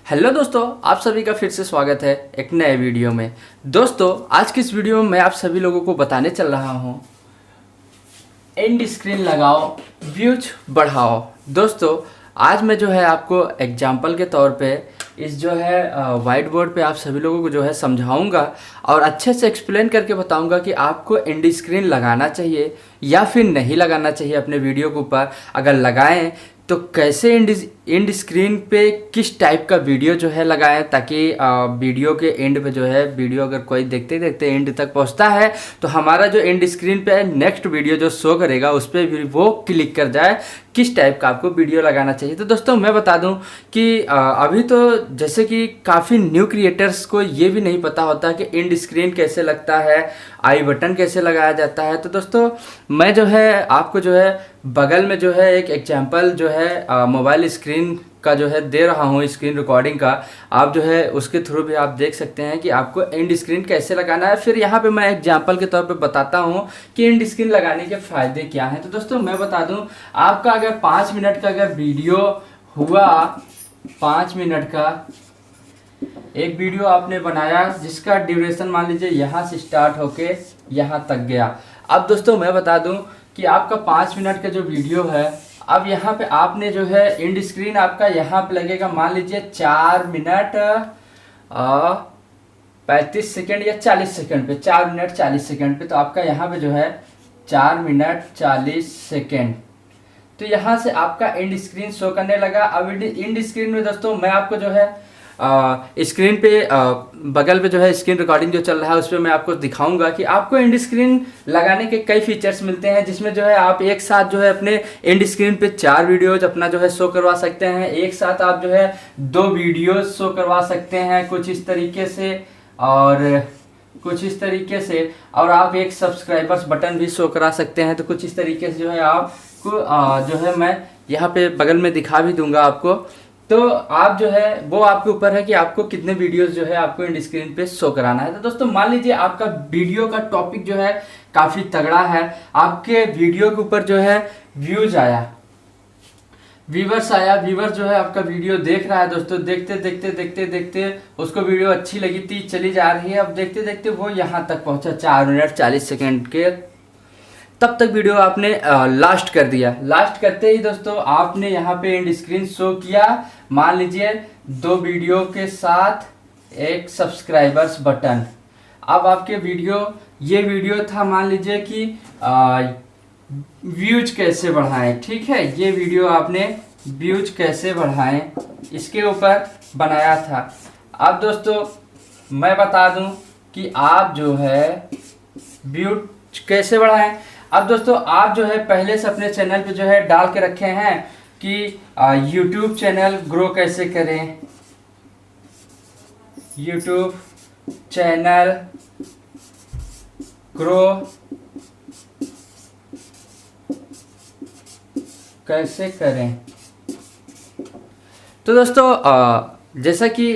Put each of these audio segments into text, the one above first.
Hello दोस्तों, आप सभी का फिर से स्वागत है एक नए वीडियो में। दोस्तों, आज की इस वीडियो में मैं आप सभी लोगों को बताने चल रहा हूँ, एंड स्क्रीन लगाओ, व्यूज बढ़ाओ। दोस्तों, आज मैं जो है आपको एग्जांपल के तौर पे इस जो है वाइट बोर्ड पे आप सभी लोगों को जो है समझाऊंगा और अच्छे से एक्सप्लेन करके बताऊंगा कि आपको एंड स्क्रीन लगाना चाहिए या फिर नहीं लगाना चाहिए अपने वीडियो के ऊपर। अगर लगाएं तो कैसे एंड स्क्रीन पे किस टाइप का वीडियो जो है लगाएं, ताकि वीडियो के एंड पे जो है वीडियो अगर कोई देखते देखते एंड तक पहुंचता है तो हमारा जो एंड स्क्रीन पे नेक्स्ट वीडियो जो शो करेगा उस पर भी वो क्लिक कर जाए। किस टाइप का आपको वीडियो लगाना चाहिए। तो दोस्तों, मैं बता दूं कि अभी तो जैसे कि काफ़ी न्यू क्रिएटर्स को ये भी नहीं पता होता कि एंड स्क्रीन कैसे लगता है, आई बटन कैसे लगाया जाता है। तो दोस्तों, मैं जो है आपको जो है बगल में जो है एक एग्जांपल जो है मोबाइल स्क्रीन का जो है दे रहा हूँ, स्क्रीन रिकॉर्डिंग का। आप जो है उसके थ्रू भी आप देख सकते हैं कि आपको एंड स्क्रीन कैसे लगाना है। फिर यहाँ पे मैं एग्जांपल के तौर पे बताता हूँ कि एंड स्क्रीन लगाने के फ़ायदे क्या हैं। तो दोस्तों, मैं बता दूँ, आपका अगर 5 मिनट का अगर वीडियो हुआ, 5 मिनट का एक वीडियो आपने बनाया जिसका ड्यूरेशन मान लीजिए यहाँ से स्टार्ट होके यहाँ तक गया। अब दोस्तों, मैं बता दूं कि आपका 5 मिनट का जो वीडियो है, अब यहाँ पे आपने जो है एंड स्क्रीन आपका यहाँ पे लगेगा मान लीजिए 4 मिनट 35 सेकेंड या 40 सेकेंड पे, 4 मिनट 40 सेकेंड पे। तो आपका यहाँ पे जो है 4 मिनट 40 सेकेंड, तो यहाँ से आपका एंड स्क्रीन शो करने लगा। अब एंड स्क्रीन में दोस्तों मैं आपको जो है स्क्रीन पे बगल पे जो है स्क्रीन रिकॉर्डिंग जो चल रहा है उस पर मैं आपको दिखाऊंगा कि आपको एंड स्क्रीन लगाने के कई फीचर्स मिलते हैं, जिसमें जो है आप एक साथ जो है अपने एंड स्क्रीन पे 4 वीडियोज अपना जो है शो करवा सकते हैं। एक साथ आप जो है 2 वीडियोज शो करवा सकते हैं, कुछ इस तरीके से और कुछ इस तरीके से, और आप एक सब्सक्राइबर्स बटन भी शो करा सकते हैं। तो कुछ इस तरीके से जो है आपको जो है मैं यहाँ पे बगल में दिखा भी दूंगा आपको। तो आप जो है वो आपके ऊपर है कि आपको कितने वीडियोस जो है आपको एंड स्क्रीन पे शो कराना है। तो दोस्तों, मान लीजिए आपका वीडियो का टॉपिक जो है काफ़ी तगड़ा है, आपके वीडियो के ऊपर जो है व्यूज आया, व्यूवर्स आया, व्यूवर्स जो है आपका वीडियो देख रहा है। दोस्तों, देखते देखते देखते देखते उसको वीडियो अच्छी लगी थी, चली जा रही है। अब देखते देखते वो यहाँ तक पहुँचा 4 मिनट 40 सेकेंड के, तब तक वीडियो आपने लास्ट कर दिया। लास्ट करते ही दोस्तों आपने यहाँ पे एंड स्क्रीन शो किया, मान लीजिए 2 वीडियो के साथ एक सब्सक्राइबर्स बटन। अब आपके वीडियो, ये वीडियो था मान लीजिए कि व्यूज कैसे बढ़ाएं, ठीक है, ये वीडियो आपने व्यूज कैसे बढ़ाएं इसके ऊपर बनाया था। अब दोस्तों मैं बता दूं कि आप जो है व्यूज कैसे बढ़ाएं। अब दोस्तों, आप जो है पहले से अपने चैनल पे जो है डाल के रखे हैं कि यूट्यूब चैनल ग्रो कैसे करें, यूट्यूब चैनल ग्रो कैसे करें। तो दोस्तों जैसा कि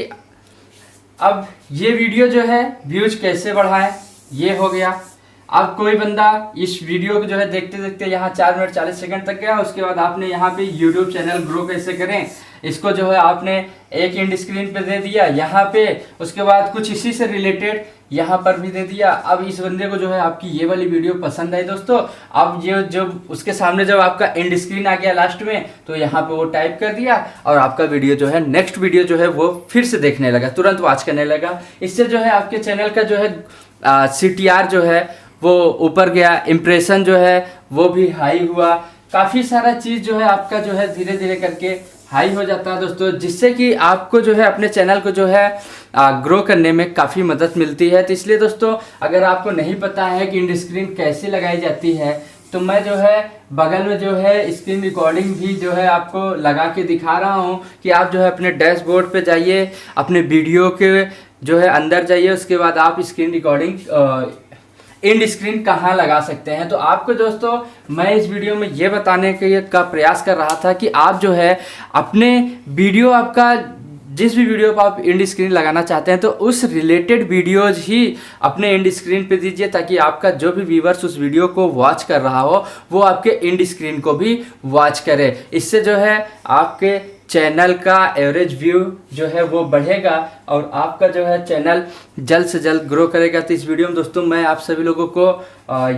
अब ये वीडियो जो है व्यूज कैसे बढ़ाएं ये हो गया। अब कोई बंदा इस वीडियो को जो है देखते देखते यहाँ 4 मिनट 40 सेकंड तक गया, उसके बाद आपने यहाँ पे यूट्यूब चैनल ग्रो कैसे करें इसको जो है आपने एक एंड स्क्रीन पे दे दिया यहाँ पे, उसके बाद कुछ इसी से रिलेटेड यहाँ पर भी दे दिया। अब इस बंदे को जो है आपकी ये वाली वीडियो पसंद आई दोस्तों, अब ये जब उसके सामने जब आपका एंड स्क्रीन आ गया लास्ट में, तो यहाँ पे वो टाइप कर दिया और आपका वीडियो जो है नेक्स्ट वीडियो जो है वो फिर से देखने लगा, तुरंत वॉच करने लगा। इससे जो है आपके चैनल का जो है CTR जो है वो ऊपर गया, इम्प्रेशन जो है वो भी हाई हुआ, काफ़ी सारा चीज़ जो है आपका जो है धीरे धीरे करके हाई हो जाता है दोस्तों, जिससे कि आपको जो है अपने चैनल को जो है ग्रो करने में काफ़ी मदद मिलती है। तो इसलिए दोस्तों, अगर आपको नहीं पता है कि एंड स्क्रीन कैसे लगाई जाती है, तो मैं जो है बगल में जो है स्क्रीन रिकॉर्डिंग भी जो है आपको लगा के दिखा रहा हूँ कि आप जो है अपने डैशबोर्ड पे जाइए, अपने वीडियो के जो है अंदर जाइए, उसके बाद आप स्क्रीन रिकॉर्डिंग एंड स्क्रीन कहाँ लगा सकते हैं। तो आपको दोस्तों मैं इस वीडियो में ये बताने का प्रयास कर रहा था कि आप जो है अपने वीडियो, आपका जिस भी वीडियो पर आप एंड स्क्रीन लगाना चाहते हैं तो उस रिलेटेड वीडियोज ही अपने एंड स्क्रीन पे दीजिए, ताकि आपका जो भी व्यूवर्स उस वीडियो को वॉच कर रहा हो वो आपके एंड स्क्रीन को भी वॉच करे। इससे जो है आपके चैनल का एवरेज व्यू जो है वो बढ़ेगा और आपका जो है चैनल जल्द से जल्द ग्रो करेगा। तो इस वीडियो में दोस्तों मैं आप सभी लोगों को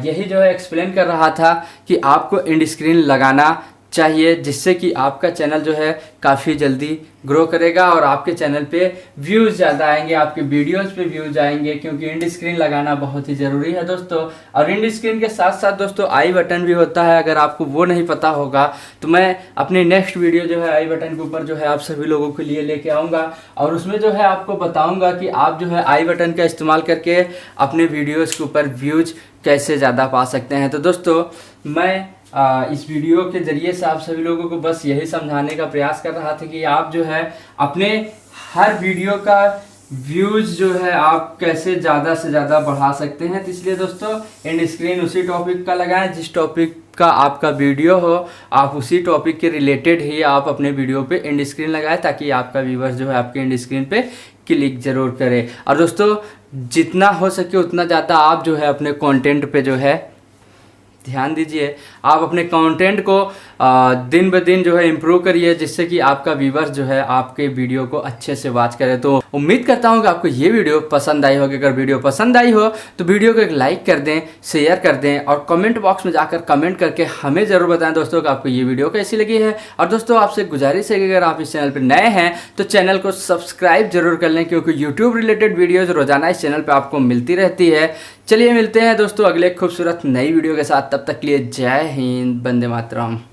यही जो है एक्सप्लेन कर रहा था कि आपको एंड स्क्रीन लगाना चाहिए, जिससे कि आपका चैनल जो है काफ़ी जल्दी ग्रो करेगा और आपके चैनल पे व्यूज़ ज़्यादा आएंगे, आपके वीडियोस पे व्यूज़ आएंगे, क्योंकि एंड स्क्रीन लगाना बहुत ही ज़रूरी है दोस्तों। और एंड स्क्रीन के साथ साथ दोस्तों आई बटन भी होता है, अगर आपको वो नहीं पता होगा तो मैं अपनी नेक्स्ट वीडियो जो है आई बटन के ऊपर जो है आप सभी लोगों के लिए लेके आऊँगा और उसमें जो है आपको बताऊँगा कि आप जो है आई बटन का इस्तेमाल करके अपने वीडियोज़ के ऊपर व्यूज़ कैसे ज़्यादा पा सकते हैं। तो दोस्तों मैं इस वीडियो के ज़रिए से आप सभी लोगों को बस यही समझाने का प्रयास कर रहा था कि आप जो है अपने हर वीडियो का व्यूज़ जो है आप कैसे ज़्यादा से ज़्यादा बढ़ा सकते हैं। तो इसलिए दोस्तों एंड स्क्रीन उसी टॉपिक का लगाएं जिस टॉपिक का आपका वीडियो हो, आप उसी टॉपिक के रिलेटेड ही आप अपने वीडियो पे एंड स्क्रीन लगाएं ताकि आपका व्यूवर्स जो है आपके एंड स्क्रीन पे क्लिक ज़रूर करे। और दोस्तों जितना हो सके उतना ज़्यादा आप जो है अपने कंटेंट पे जो है ध्यान दीजिए, आप अपने कंटेंट को दिन ब दिन जो है इम्प्रूव करिए, जिससे कि आपका व्यूवर्स जो है आपके वीडियो को अच्छे से वॉच करे। तो उम्मीद करता हूँ कि आपको ये वीडियो पसंद आई होगी। अगर वीडियो पसंद आई हो तो वीडियो को एक लाइक कर दें, शेयर कर दें और कमेंट बॉक्स में जाकर कमेंट करके हमें ज़रूर बताएं दोस्तों कि आपको ये वीडियो कैसी लगी है। और दोस्तों आपसे गुजारिश है कि अगर आप इस चैनल पर नए हैं तो चैनल को सब्सक्राइब जरूर कर लें, क्योंकि यूट्यूब रिलेटेड वीडियोज़ रोजाना इस चैनल पर आपको मिलती रहती है। चलिए मिलते हैं दोस्तों अगले खूबसूरत नई वीडियो के साथ, तब तक के लिए जय हिंद, वंदे मातरम।